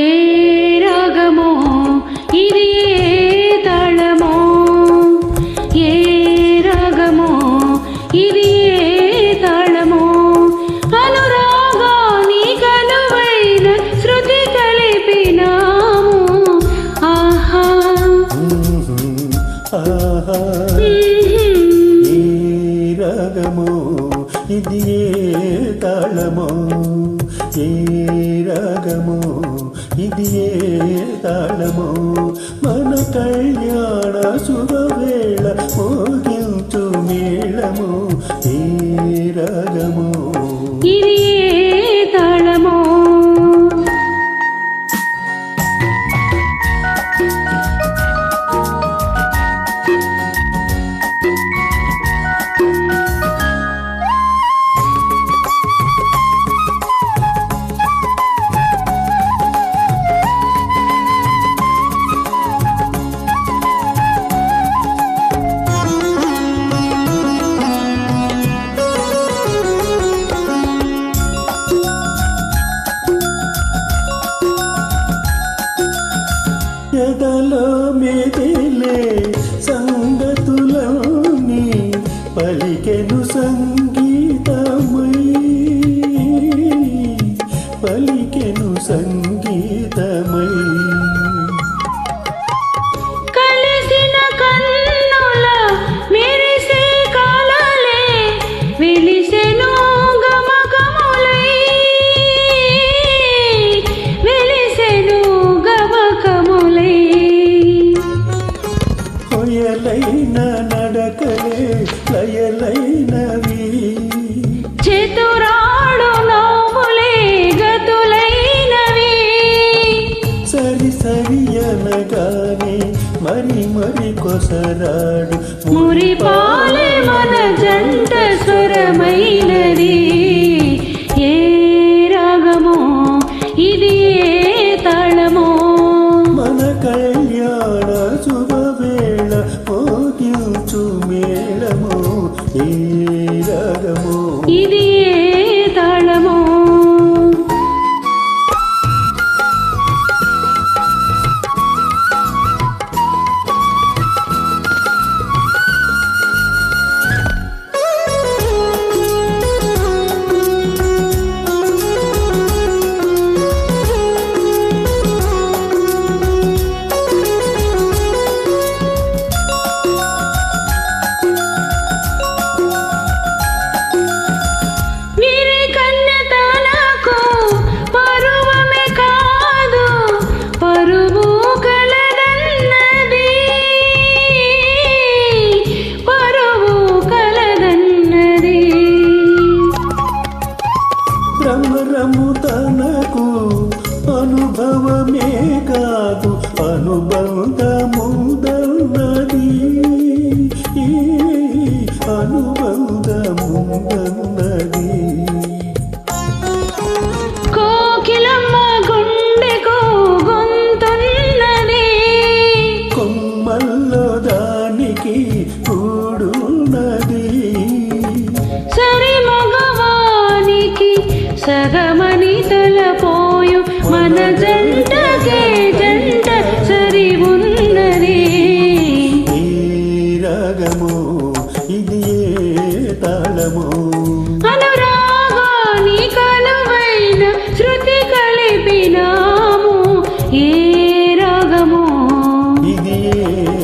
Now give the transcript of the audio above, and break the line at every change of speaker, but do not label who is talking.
ఏ రాగమో ఇది ఏ తాళమో, ఏ రాగమో ఇది ఏ తాళమో, అనురాగాని కనువైన శృతి కలిపినాము. ఆహా
ఏ రాగమో ఇది ఏ తాళమో, ఏ రాగమో ఇది ఏ తాళమో, మన కళ్యాణ శుభవేళ మోగించు మేళము. ఏ రాగమో
ఇది ఏ తాళమో.
ఎదలో మెదిలే సంగతులన్నీ పలికెను సంగీతమై, పలికెను సంగీతమై.
కలిసిన కన్నుల మెరిసే కలలే వెలిసెను గమకములై, వెలిసెను గమకములై.
హొయలైన నడకలే లయలైనవి,
చేతురాడు నవ్వులే గతులైనవి.
సరి సరి అనగానే మరి మరి కొసరాడు
మురిపాలే మన జంట స్వరమైనది. ఏ రాగమో ఇది ఏ తాళమో,
మన కళ్యాణ శుభవేళ మోగించు మేళము. ఏ రాగమో
ఇది ఏ తాళమో. వీరి కన్యతలకు పరువమే కాదు పరువు కలదన్నది, పరువు కలదన్నది.
భ్రమరము తనకు అనుభవమే కాదు అనుబంధముందన్నది, అనుబంధముందన్నది.
కోకిలమ్మ గుండెకు గొంతున్నది,
కొమ్మల్లో దానికి కూడున్నది.
సరి మగవానికి సగమని తలపోయు మన జంటకే జంట సరి ఉన్నది.
ఏ రాగమో ఇది ఏ తాళమో,
అనురాగాని కనువైన శృతి కలిపినాము. ఏ రాగమో
ఇది ఏ